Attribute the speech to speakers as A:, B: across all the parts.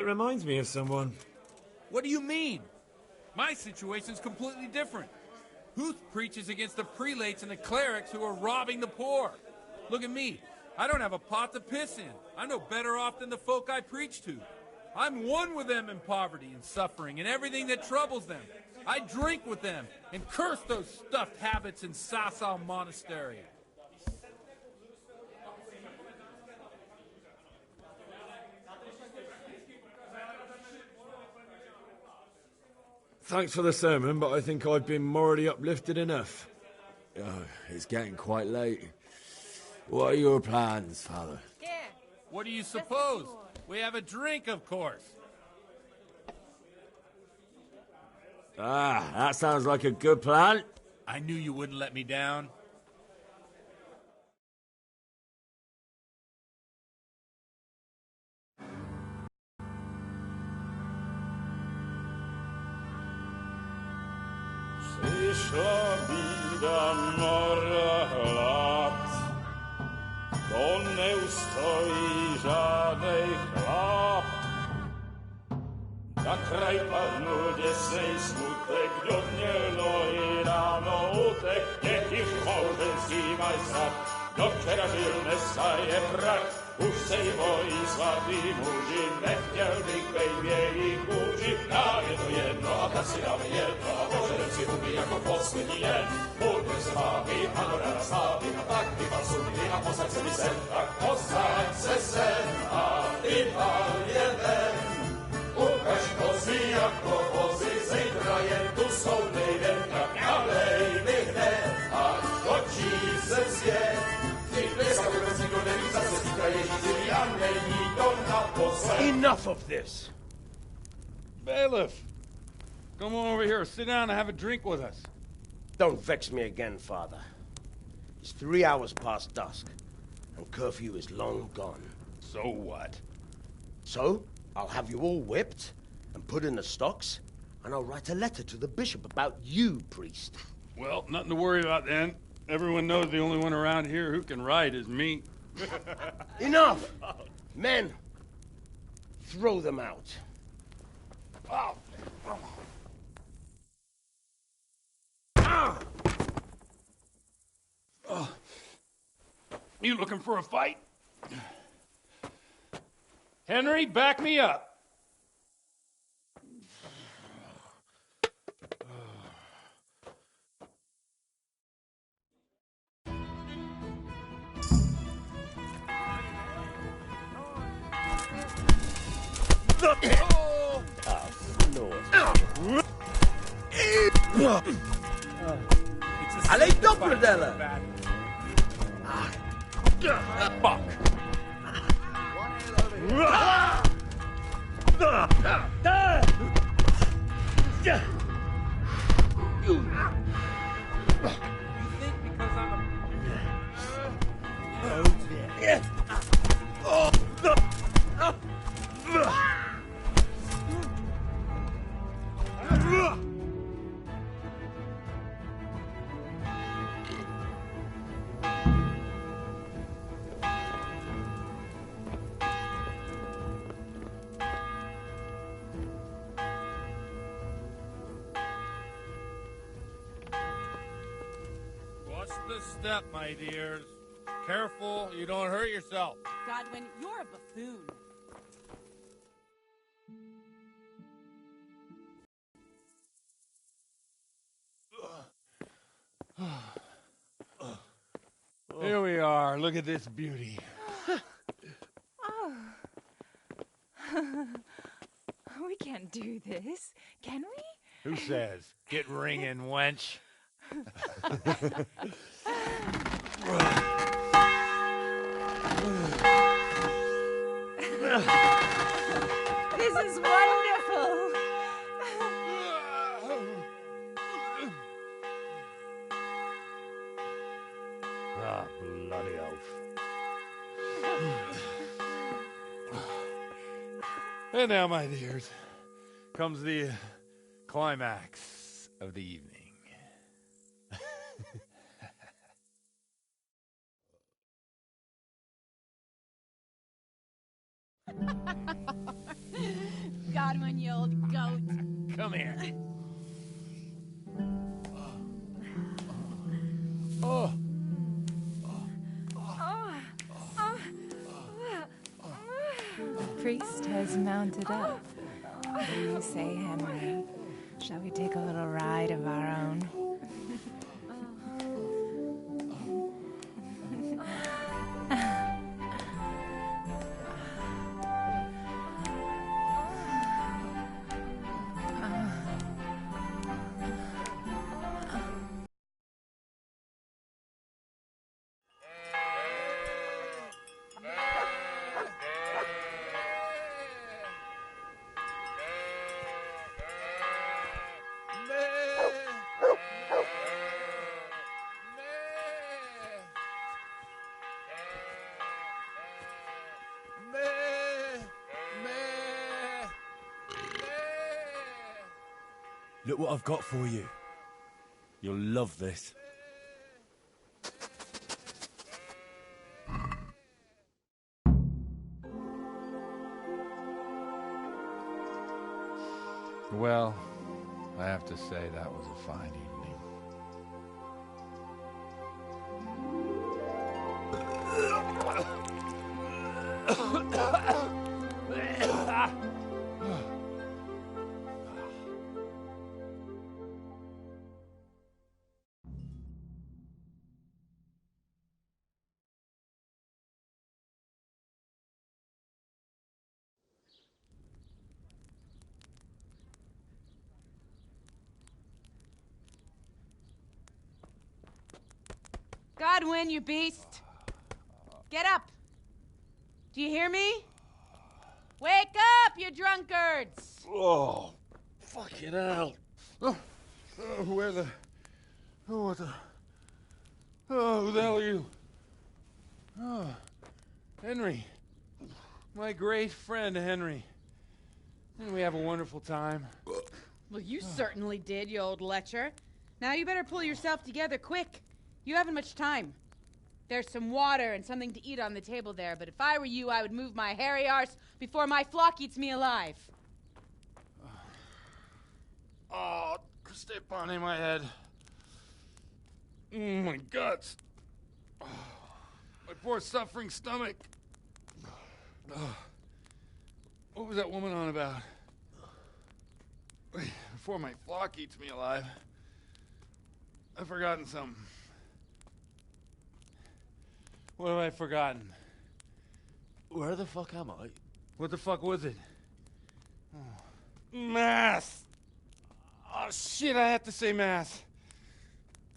A: It reminds me of someone.
B: What do you mean? My situation's completely different. Huth preaches against the prelates and the clerics who are robbing the poor. Look at me. I don't have a pot to piss in. I'm no better off than the folk I preach to. I'm one with them in poverty and suffering and everything that troubles them. I drink with them and curse those stuffed habits in Sasau Monastery.
A: Thanks for the sermon, but I think I've been morally uplifted enough.
C: Oh, it's getting quite late. What are your plans, Father?
D: Yeah.
B: What do you suppose? We have a drink, of course.
C: Ah, that sounds like a good plan.
B: I knew you wouldn't let me down.
E: Przyszła bida mora lat, bo nie ustoi żadnej chlap. Na kraj padł dziesnej smutek, do mnie loi rano utek, niech ich małżeński majstrat, do przerażylne staje brak. Už se jí bojí svatý muži, nechtěl bych bejbě jí kůži. Nám je to jedno a tak si dáme jedno a požerem si huby jako poslední den. Budem se vámi, ano ráda slávy, a tak vypal sudy a posaď se mi sem, tak posaď se sem a vypal je ven. Ukaž kozy jako vozy, zítra jen tu soudnej den, tak nalej mi hned, až točí se svět.
F: Enough of this!
B: Bailiff, come on over here, sit down and have a drink with us.
F: Don't vex me again, Father. It's 3 hours past dusk, and curfew is long gone.
B: So what?
F: So, I'll have you all whipped and put in the stocks, and I'll write a letter to the bishop about you, priest.
B: Well, nothing to worry about then. Everyone knows the only one around here who can write is me.
F: Enough! Men, throw them out.
B: Oh. You looking for a fight? Henry, back me up.
F: Allez, doppeldeller!
B: Fuck. You think because I'm Watch the step, my dears. Careful, you don't hurt yourself.
D: Godwin, you're a buffoon.
B: Here we are. Look at this beauty.
G: Oh. We can't do this, can we?
B: Who says? Get ringing, wench.
G: This is wonderful.
F: Ah, bloody oath.
B: And now, my dears, comes the climax of the evening.
D: Godwin, you old goat.
B: Come here.
G: The priest has mounted up. What do you say, Henry? Shall we take a little ride of our own?
C: Look what I've got for you. You'll love this.
B: Well, I have to say that was a fine evening.
D: Godwin, you beast. Get up. Do you hear me? Wake up, you drunkards.
F: Oh, fucking hell.
B: Where the... Oh, what the... Oh, who the hell are you? Oh, Henry. My great friend, Henry. Didn't we have a wonderful time?
D: Well, you certainly did, you old lecher. Now you better pull yourself together quick. You haven't much time. There's some water and something to eat on the table there, but if I were you, I would move my hairy arse before my flock eats me alive.
B: Oh, step on in my head. My guts. Oh, my poor suffering stomach. Oh, what was that woman on about? Before my flock eats me alive. I've forgotten something. What have I forgotten?
F: Where the fuck am I?
B: What the fuck was it? Oh. Mass! Oh, shit, I have to say mass.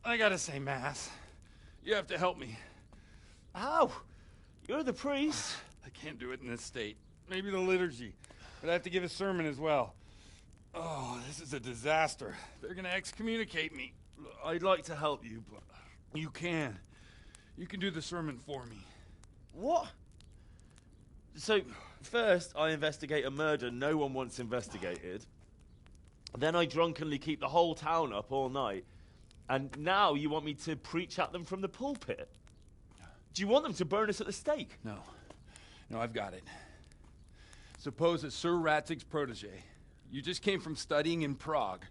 B: I gotta say mass. You have to help me.
F: How? You're the priest.
B: I can't do it in this state. Maybe the liturgy. But I have to give a sermon as well. Oh, this is a disaster. They're gonna excommunicate me.
F: I'd like to help you, but...
B: You can. You can do the sermon for me.
F: What? So, first I investigate a murder no one wants investigated. Then I drunkenly keep the whole town up all night. And now you want me to preach at them from the pulpit? Do you want them to burn us at the stake?
B: No. No, I've got it. Suppose that Sir Ratzig's protege. You just came from studying in Prague.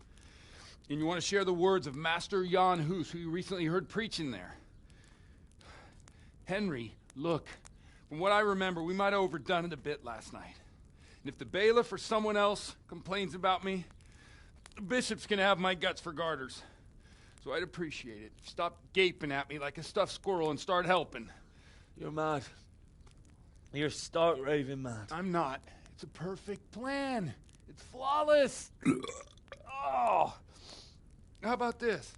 B: And you want to share the words of Master Jan Hus, who you recently heard preaching there. Henry, look. From what I remember, we might have overdone it a bit last night. And if the bailiff or someone else complains about me, the bishop's gonna have my guts for garters. So I'd appreciate it. Stop gaping at me like a stuffed squirrel and start helping.
F: You're mad. You're stark raving mad.
B: I'm not. It's a perfect plan. It's flawless. Oh. How about this?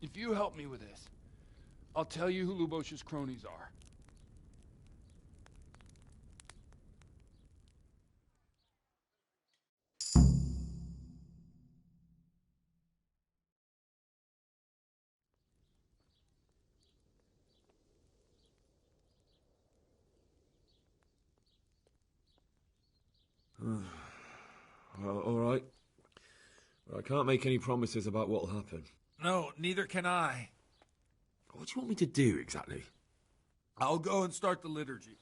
B: If you help me with this, I'll tell you who Lubosh's cronies are.
A: Well, all right. But I can't make any promises about what'll happen.
B: No, neither can I.
A: What do you want me to do exactly?
B: I'll go and start the liturgy.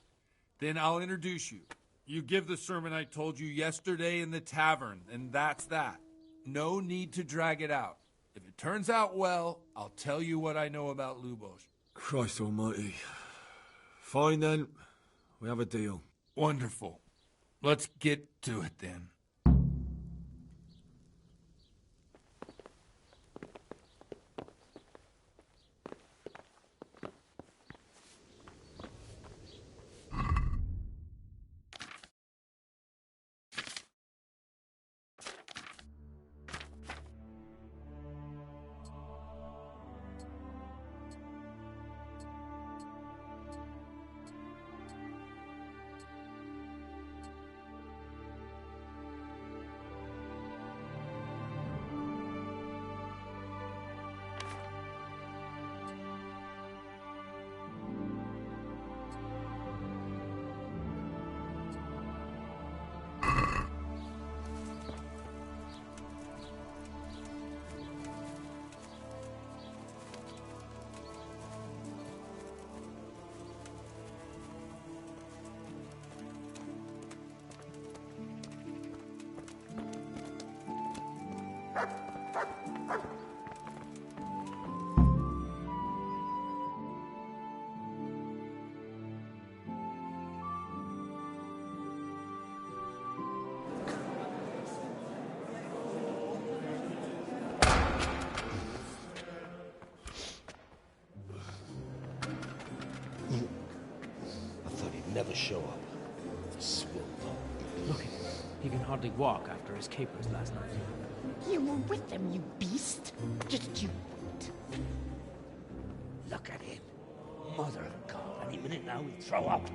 B: Then I'll introduce you. You give the sermon I told you yesterday in the tavern, and that's that. No need to drag it out. If it turns out well, I'll tell you what I know about Lubos.
A: Christ almighty. Fine then. We have a deal.
B: Wonderful. Let's get to it then.
H: Never show up. Swill.
I: Look at him. He can hardly walk after his capers last night.
J: You were with them, you beast. Just you wait.
H: Look at him. Mother of God. Any minute now he'll throw up.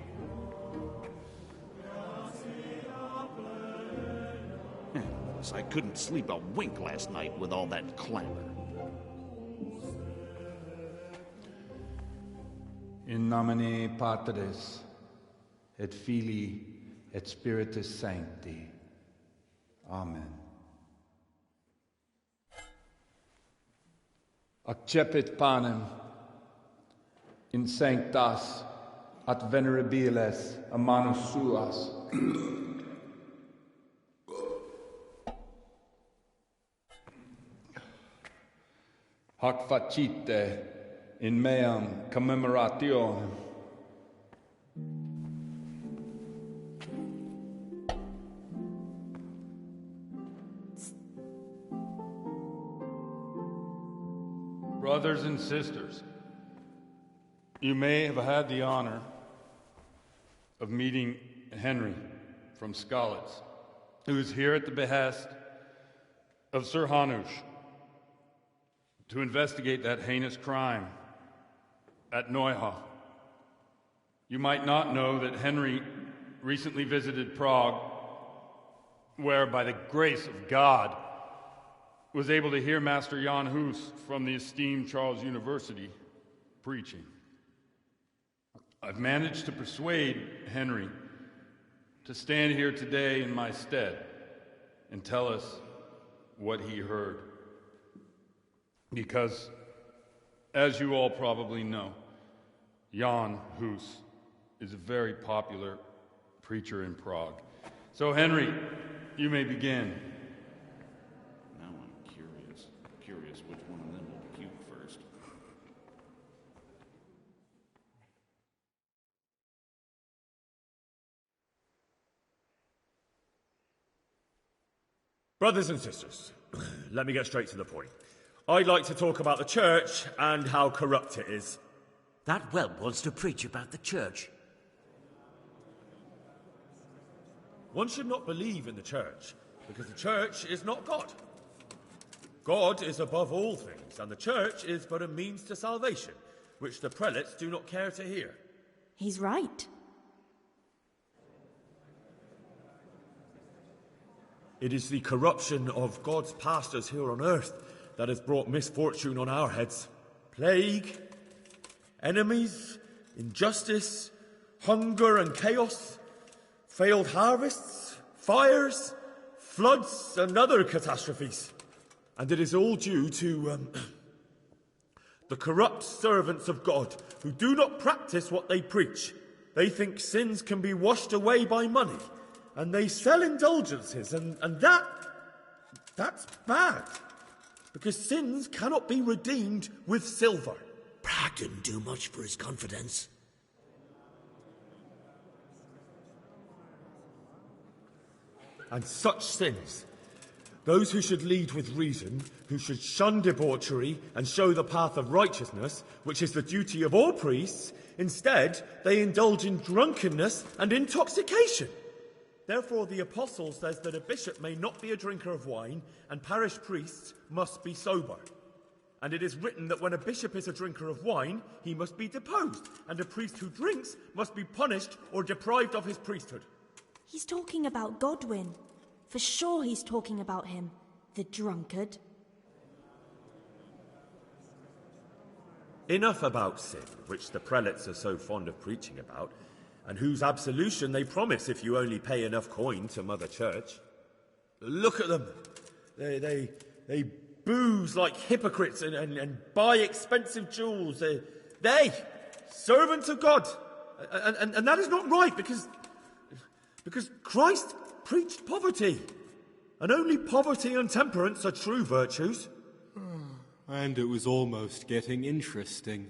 K: I couldn't sleep a wink last night with all that clamor.
L: In nomine Patris, et Filii, et Spiritus Sancti. Amen. Accepit panem in sanctas at venerabiles a manus suas. Hac facite in meam commemorationem. Brothers and sisters, you may have had the honor of meeting Henry from Skalitz, who is here at the behest of Sir Hanush to investigate that heinous crime at Neuhof. You might not know that Henry recently visited Prague, where, by the grace of God, was able to hear Master Jan Hus from the esteemed Charles University preaching. I've managed to persuade Henry to stand here today in my stead and tell us what he heard. Because, as you all probably know, Jan Hus is a very popular preacher in Prague. So, Henry, you may begin.
K: Now I'm curious which one of them will puke first.
M: Brothers and sisters, let me get straight to the point. I'd like to talk about the church and how corrupt it is.
H: That whelp wants to preach about the church.
M: One should not believe in the church, because the church is not God. God is above all things, and the church is but a means to salvation, which the prelates do not care to hear.
J: He's right.
M: It is the corruption of God's pastors here on earth that has brought misfortune on our heads. Plague, enemies, injustice, hunger and chaos, failed harvests, fires, floods and other catastrophes. And it is all due to the corrupt servants of God who do not practice what they preach. They think sins can be washed away by money and they sell indulgences, and that's bad. Because sins cannot be redeemed with silver.
H: Prague didn't do much for his confidence.
M: And such sins, those who should lead with reason, who should shun debauchery and show the path of righteousness, which is the duty of all priests, instead they indulge in drunkenness and intoxication. Therefore the apostle says that a bishop may not be a drinker of wine, and parish priests must be sober. And it is written that when a bishop is a drinker of wine, he must be deposed, and a priest who drinks must be punished or deprived of his priesthood.
N: He's talking about Godwin. For sure he's talking about him, the drunkard.
M: Enough about sin, which the prelates are so fond of preaching about, and whose absolution they promise if you only pay enough coin to Mother Church. Look at them. They booze like hypocrites and buy expensive jewels. They servants of God. And that is not right, because Christ preached poverty, and only poverty and temperance are true virtues.
O: And it was almost getting interesting.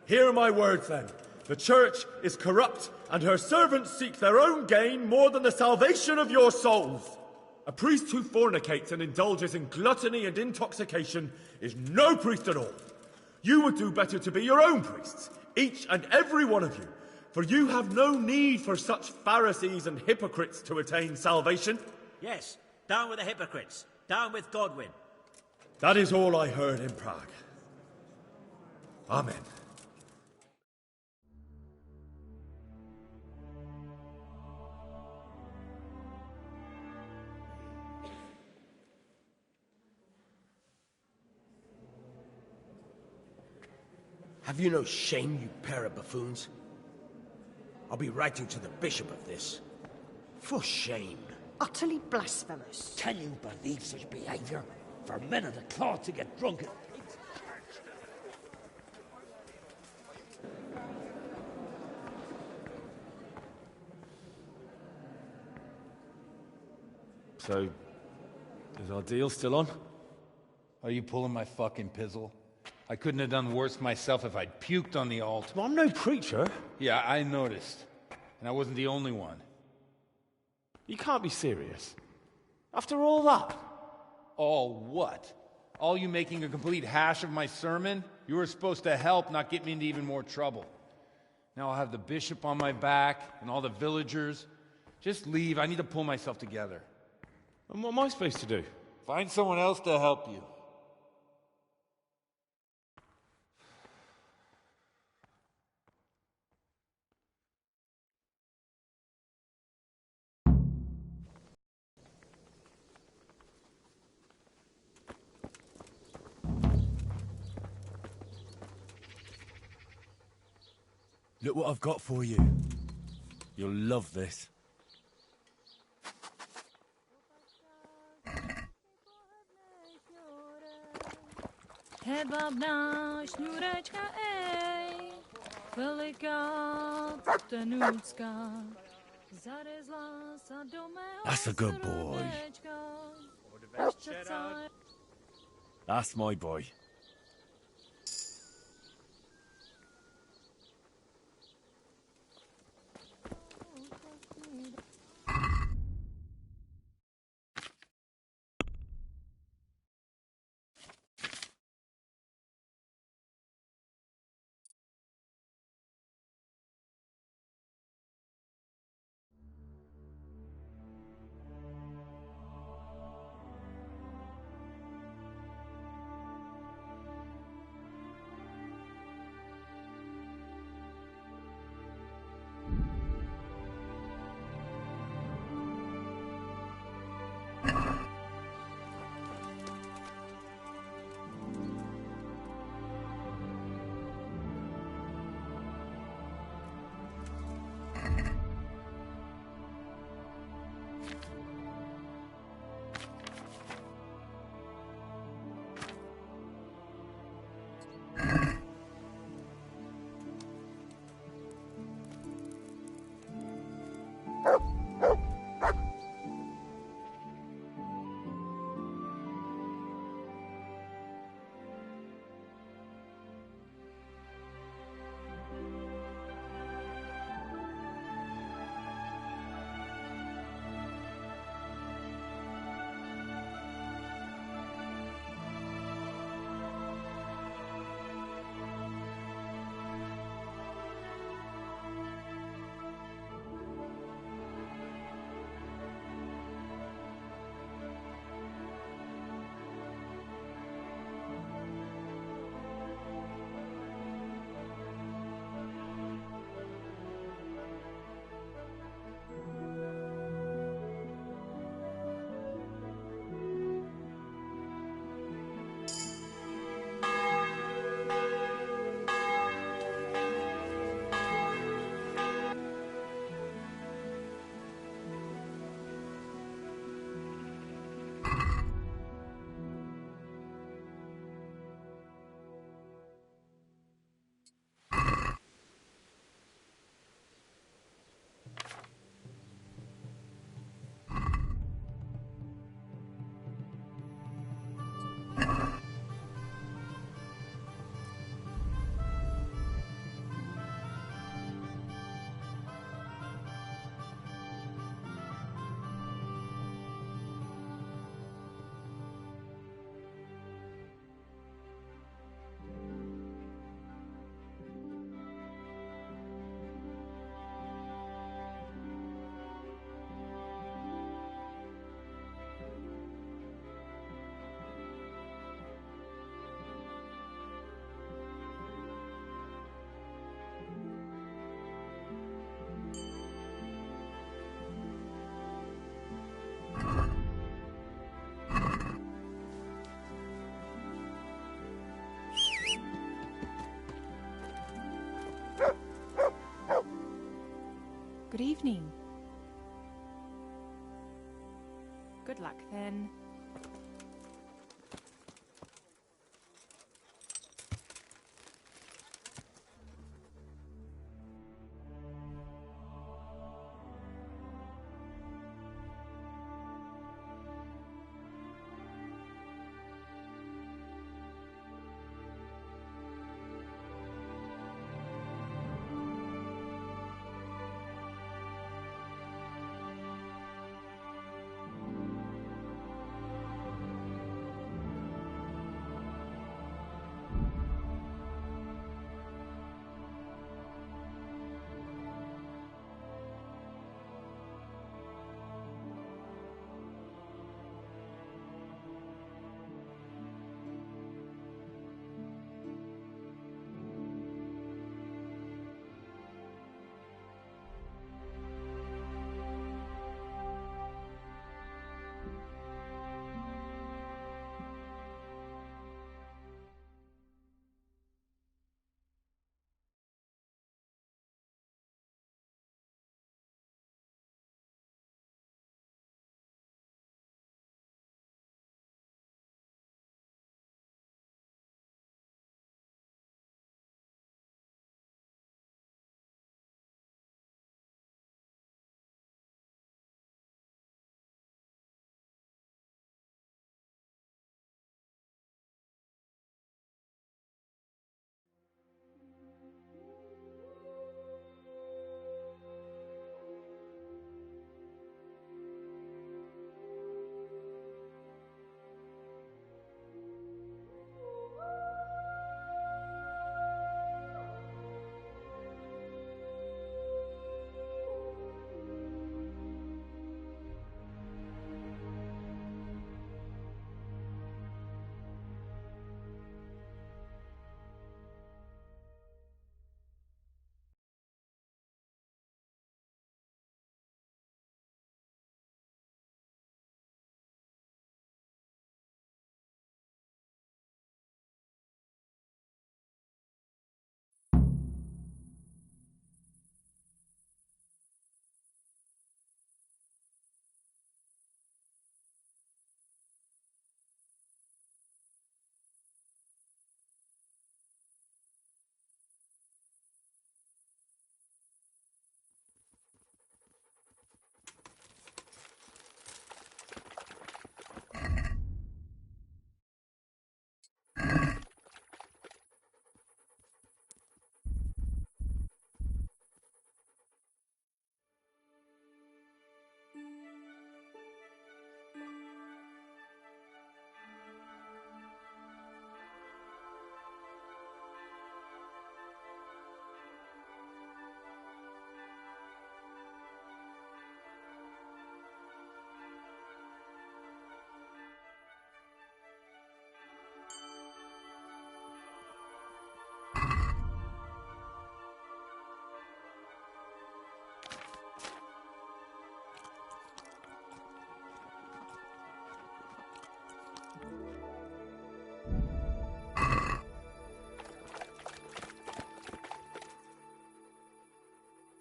M: Hear my words, then. The church is corrupt, and her servants seek their own gain more than the salvation of your souls. A priest who fornicates and indulges in gluttony and intoxication is no priest at all. You would do better to be your own priests, each and every one of you, for you have no need for such Pharisees and hypocrites to attain salvation.
H: Yes, down with the hypocrites. Down with Godwin.
M: That is all I heard in Prague. Amen.
H: Have you no shame, you pair of buffoons? I'll be writing to the bishop of this. For shame.
J: Utterly blasphemous.
H: Can you believe such behaviour? For men of the cloth to get drunk.
A: So, is our deal still on?
B: Are you pulling my fucking pizzle? I couldn't have done worse myself if I'd puked on the altar.
A: Well, I'm no preacher.
B: Yeah, I noticed. And I wasn't the only one.
A: You can't be serious. After all that?
B: All what? All you making a complete hash of my sermon? You were supposed to help, not get me into even more trouble. Now I'll have the bishop on my back and all the villagers. Just leave. I need to pull myself together.
A: And what am I supposed to do?
B: Find someone else to help you.
C: Look what I've got for you. You'll love this.
G: Hedvábná šňůrečka, ej, veliká tenucká, zarezla sa do mého
C: That's a good boy. That's my boy.
G: Good evening. Good luck, then.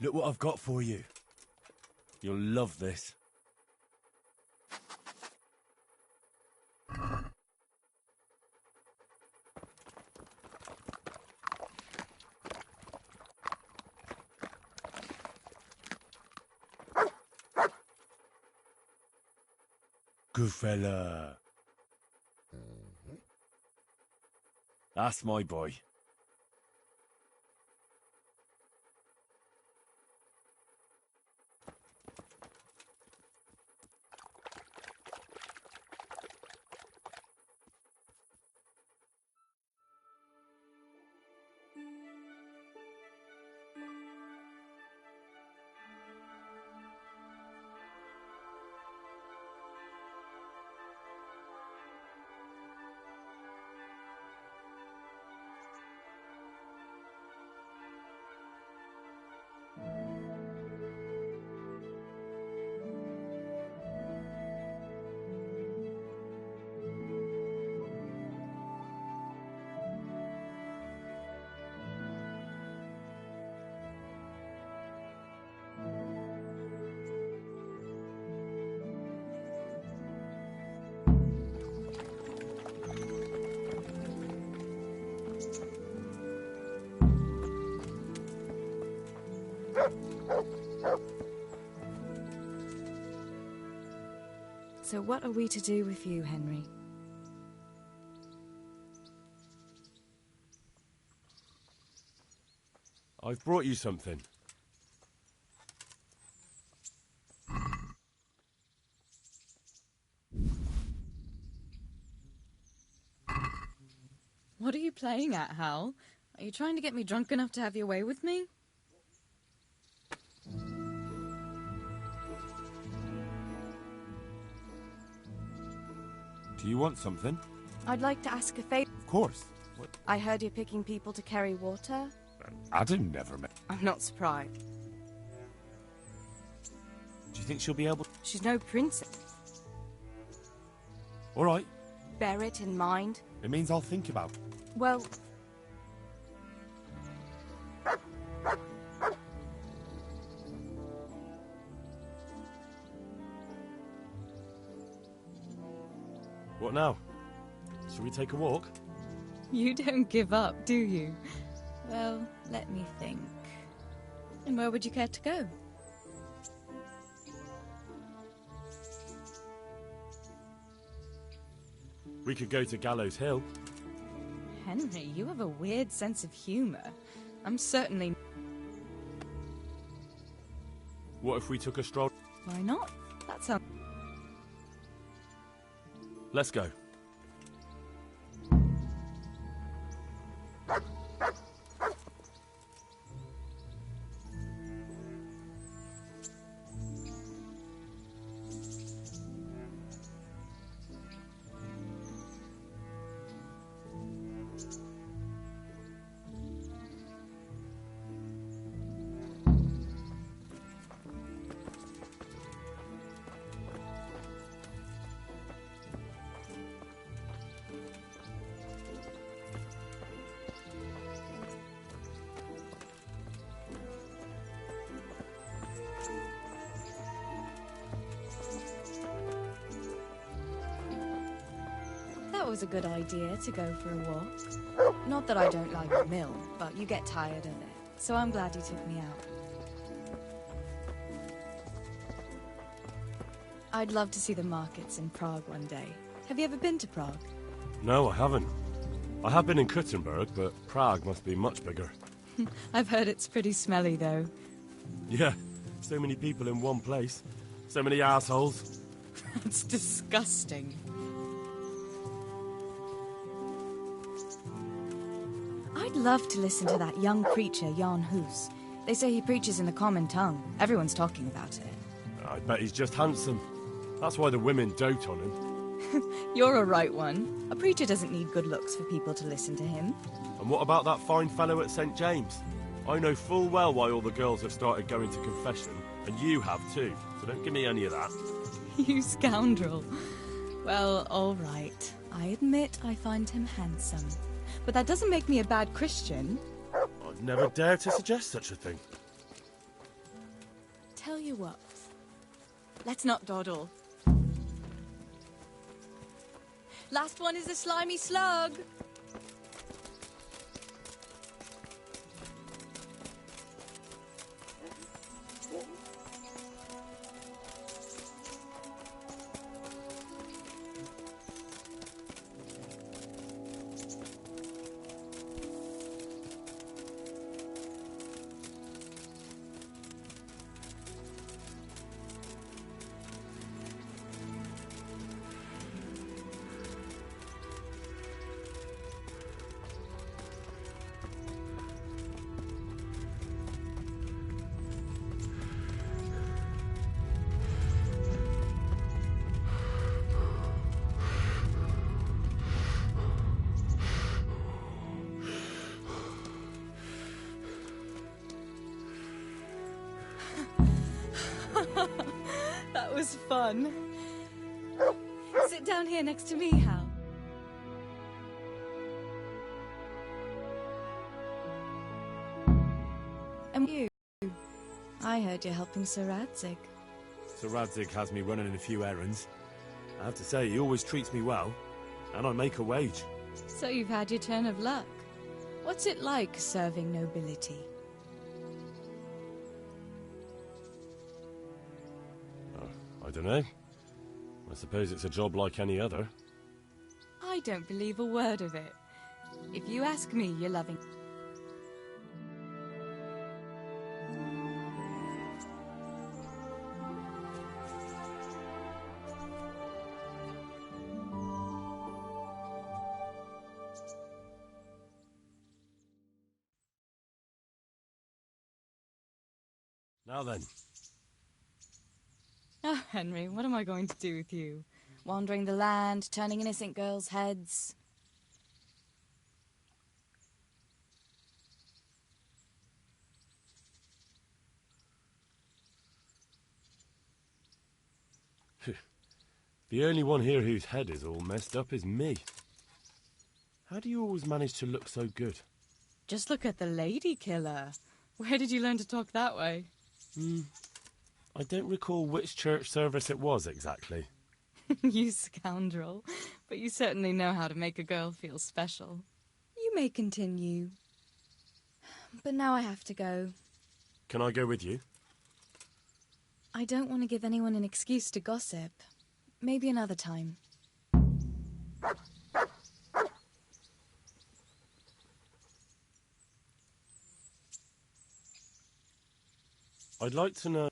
C: Look what I've got for you. You'll love this. Good fella. That's my boy.
P: So what are we to do with you, Henry?
Q: I've brought you something.
P: What are you playing at, Hal? Are you trying to get me drunk enough to have your way with me?
Q: Do you want something?
P: I'd like to ask a favor.
Q: Of course. What?
P: I heard you're picking people to carry water.
Q: Adam never met.
P: I'm not surprised.
Q: Do you think she'll be able?
P: She's no princess.
Q: All right.
P: Bear it in mind.
Q: It means I'll think about.
P: Well...
Q: What now? Shall we take a walk?
P: You don't give up, do you? Well, let me think. And where would you care to go?
Q: We could go to Gallows Hill.
P: Henry, you have a weird sense of humor. I'm certainly...
Q: What if we took a stroll?
P: Why not? That sounds...
Q: Let's go.
P: That was a good idea, to go for a walk. Not that I don't like the mill, but you get tired of it. So I'm glad you took me out. I'd love to see the markets in Prague one day. Have you ever been to Prague?
Q: No, I haven't. I have been in Kuttenberg, but Prague must be much bigger.
P: I've heard it's pretty smelly, though.
Q: Yeah, so many people in one place. So many assholes.
P: That's disgusting. I'd love to listen to that young preacher, Jan Hus. They say he preaches in the common tongue. Everyone's talking about it.
Q: I bet he's just handsome. That's why the women dote on him.
P: You're a right one. A preacher doesn't need good looks for people to listen to him.
Q: And what about that fine fellow at St. James? I know full well why all the girls have started going to confession, and you have too, so don't give me any of that.
P: You scoundrel. Well, all right. I admit I find him handsome. But that doesn't make me a bad Christian.
Q: I'd never dare to suggest such a thing.
P: Tell you what. Let's not dawdle. Last one is a slimy slug. That was fun. Sit down here next to me, Hal. And you. I heard you're helping Sir Radzig.
Q: Sir Radzig has me running a few errands. I have to say, he always treats me well, and I make a wage.
P: So you've had your turn of luck. What's it like serving nobility?
Q: don't know. I suppose it's a job like any other.
P: I don't believe a word of it. If you ask me, you're loving...
Q: Now then.
P: Oh, Henry, what am I going to do with you? Wandering the land, turning innocent girls' heads.
Q: The only one here whose head is all messed up is me. How do you always manage to look so good?
P: Just look at the lady killer. Where did you learn to talk that way?
Q: I don't recall which church service it was exactly.
P: You scoundrel. But you certainly know how to make a girl feel special. You may continue. But now I have to go.
Q: Can I go with you?
P: I don't want to give anyone an excuse to gossip. Maybe another time.
Q: I'd like to know...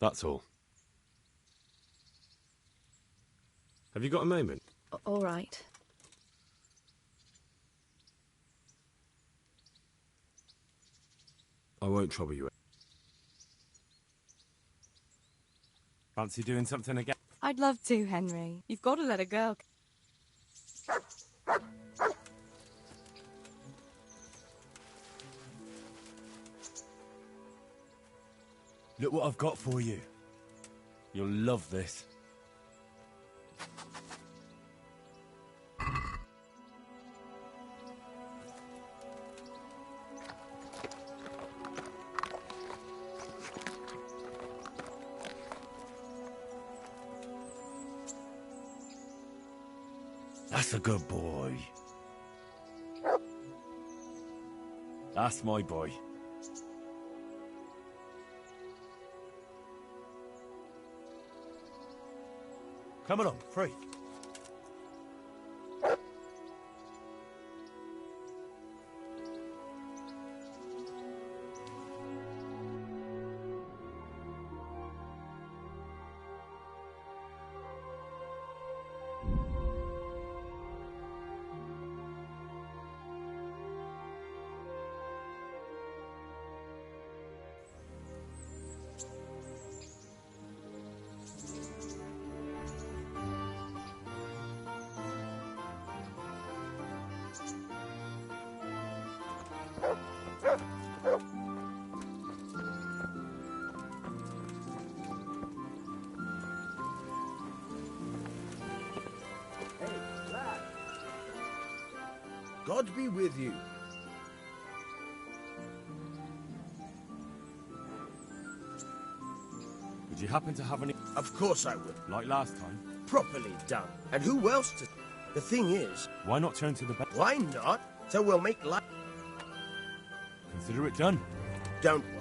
Q: That's all.
A: Have you got a moment?
P: All right.
A: I won't trouble you.
I: Fancy doing something again?
P: I'd love to, Henry. You've got to let a girl...
C: Look what I've got for you. You'll love this. That's a good boy. That's my boy. Come along, free.
H: God be with you.
Q: Would you happen to have any...
H: Of course I would.
Q: Like last time?
H: Properly done. And who else to... The thing is...
Q: Why not turn to the back?
H: Why not? So we'll make life...
Q: Consider it done.
H: Don't worry.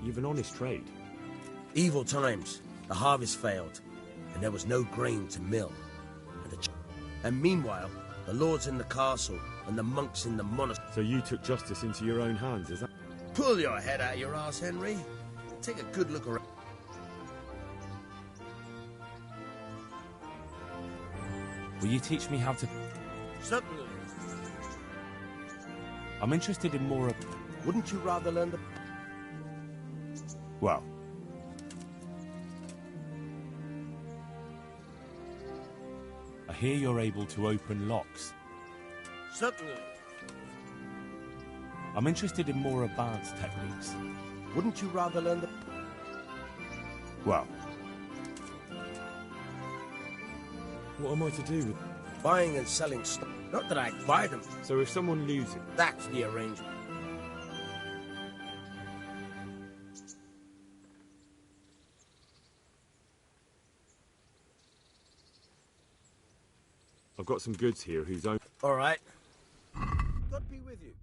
A: You've an honest trade.
H: Evil times. The harvest failed, and there was no grain to mill. And meanwhile, the lords in the castle and the monks in the monastery...
A: So you took justice into your own hands, is that...
H: Pull your head out of your ass, Henry. Take a good look around.
I: Will you teach me how to...
H: Certainly.
I: I'm interested in more of...
H: Wouldn't you rather learn the...
I: Well... I hear you're able to open locks.
H: Certainly.
I: I'm interested in more advanced techniques.
H: Wouldn't you rather learn the...
Q: Well,
A: What am I to do with...
H: Buying and selling stock. Not that I'd buy them.
Q: so if someone loses...
H: That's the arrangement.
Q: I've got some goods here whose own...
H: All right. God be with you.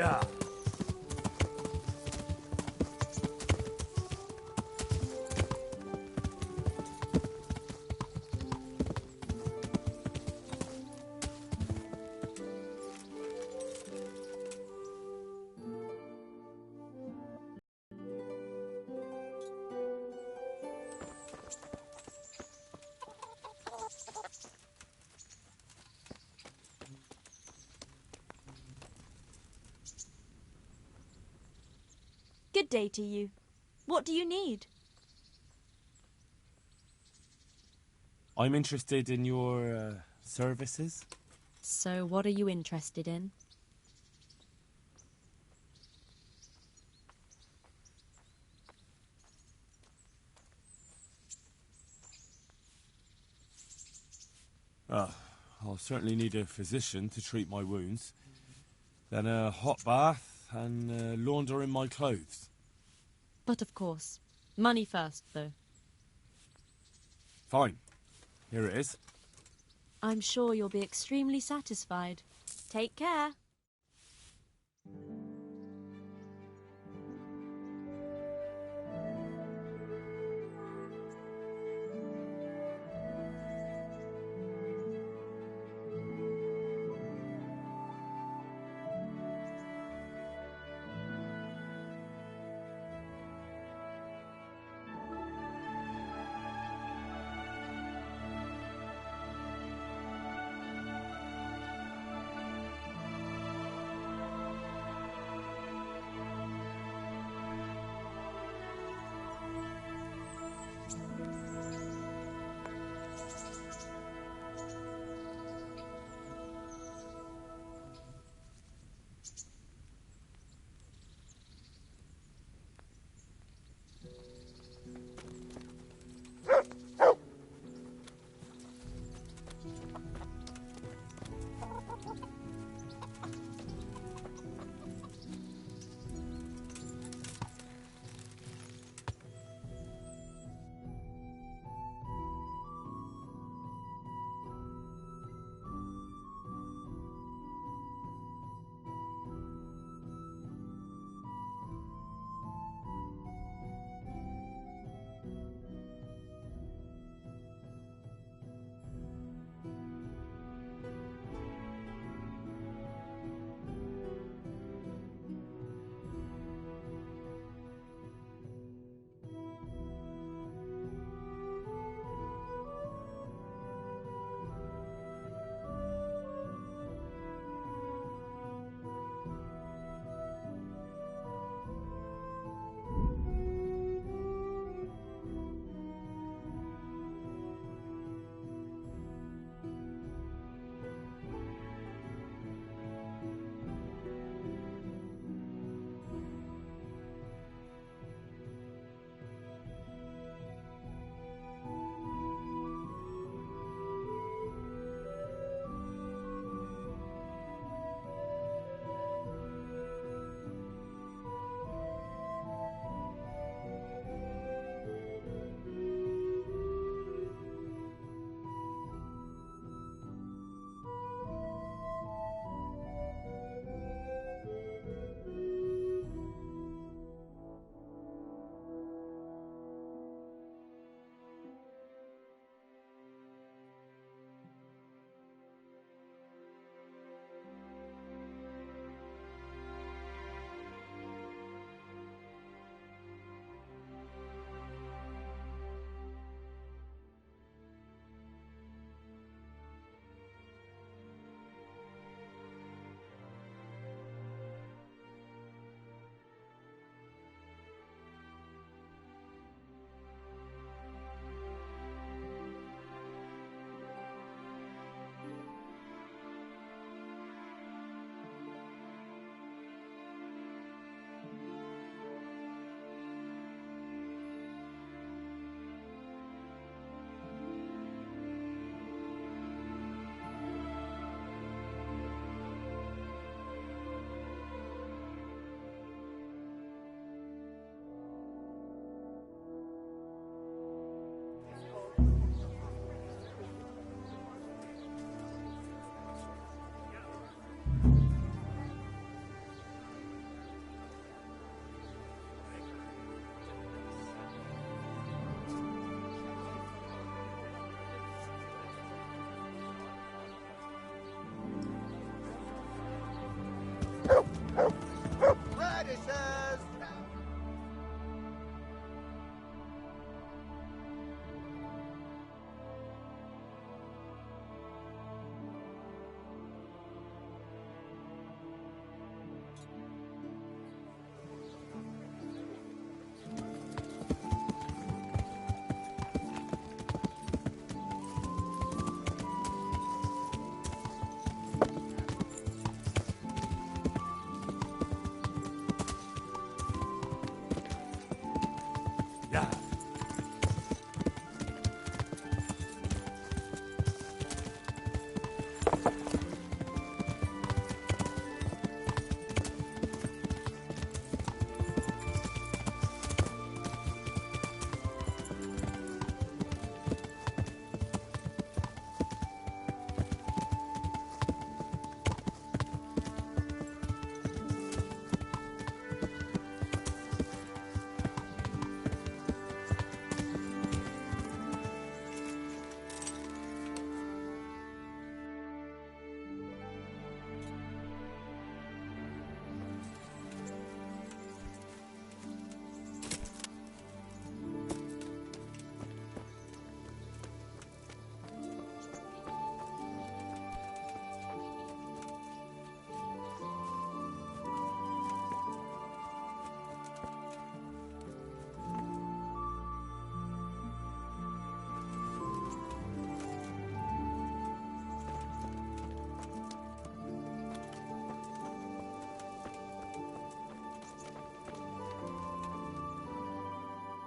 Q: Yeah.
N: Good day to you. What do you need?
Q: I'm interested in your services.
N: So, what are you interested in?
Q: I'll certainly need a physician to treat my wounds. Then a hot bath and laundering my clothes.
N: But of course. Money first, though.
Q: Fine. Here it is.
N: I'm sure you'll be extremely satisfied. Take care.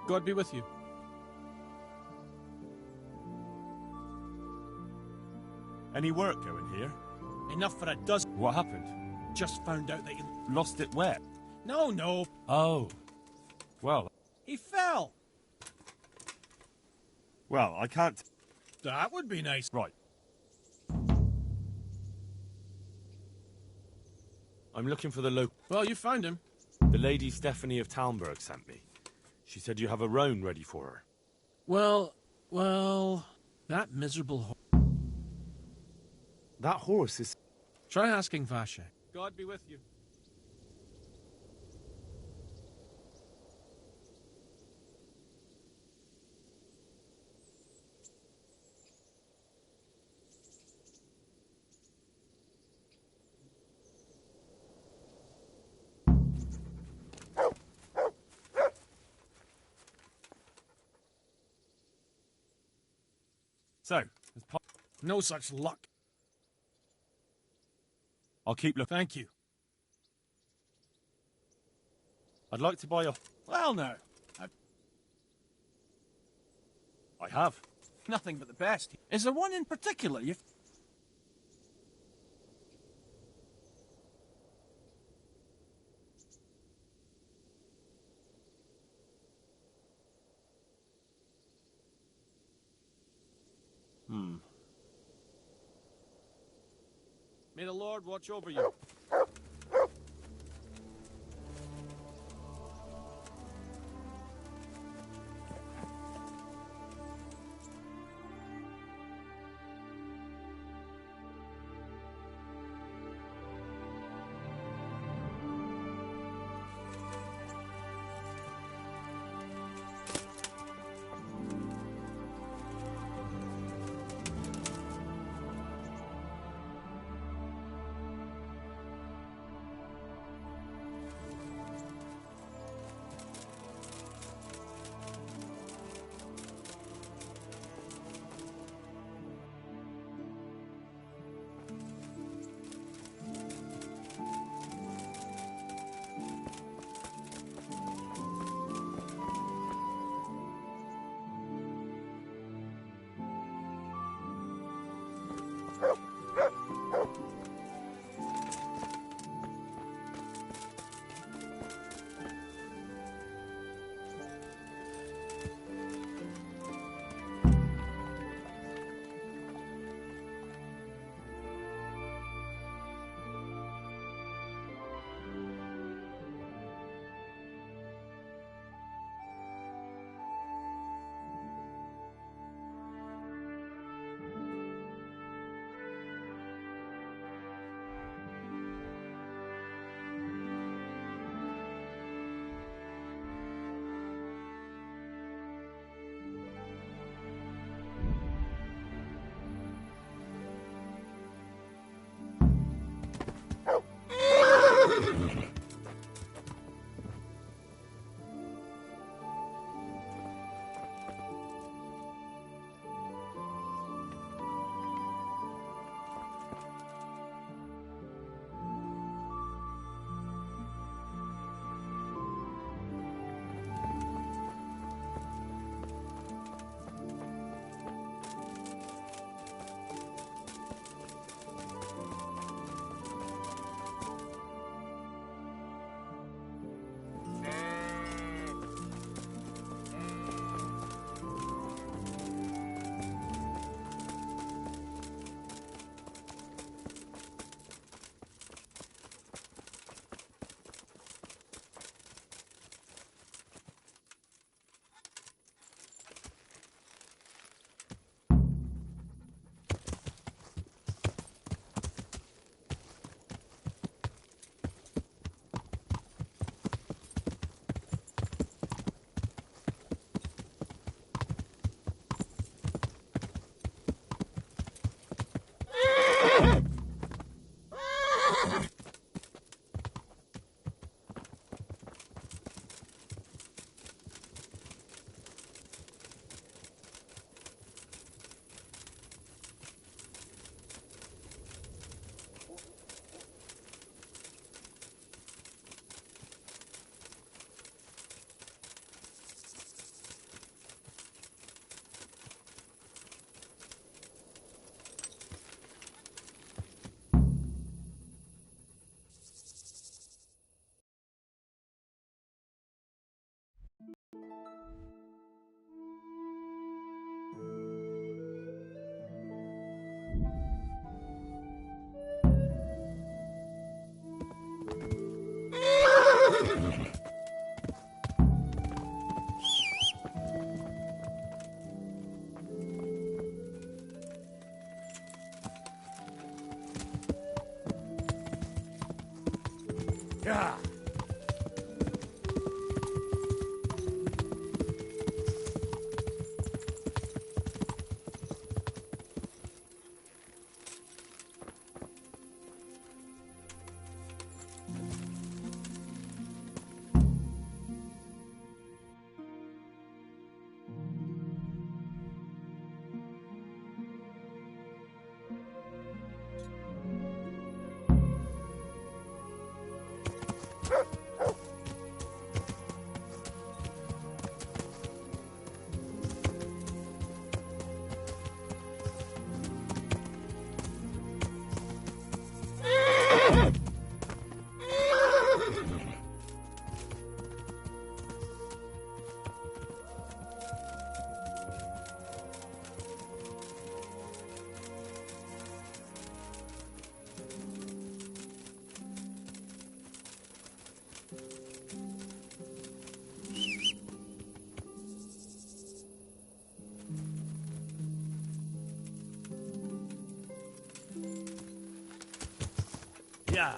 R: God be with you.
Q: Any work going here?
R: Enough for a dozen.
Q: What happened?
R: Just found out that he...
Q: Lost it where?
R: No.
Q: Oh. Well.
R: He fell.
Q: Well, I can't...
R: That would be nice.
Q: Right. I'm looking for the local...
R: Well, you found him.
Q: The lady Stephanie of Talmberg sent me. She said you have a roan ready for her.
R: Well, that miserable
Q: That horse is...
R: Try asking Vasha. God be with you.
Q: So,
R: no such luck.
Q: I'll keep looking.
R: Thank you.
Q: I'd like to buy a...
R: Well, no.
Q: I have.
R: Nothing but the best. Is there one in particular you... May the Lord watch over you.
C: Yeah.
H: Yeah.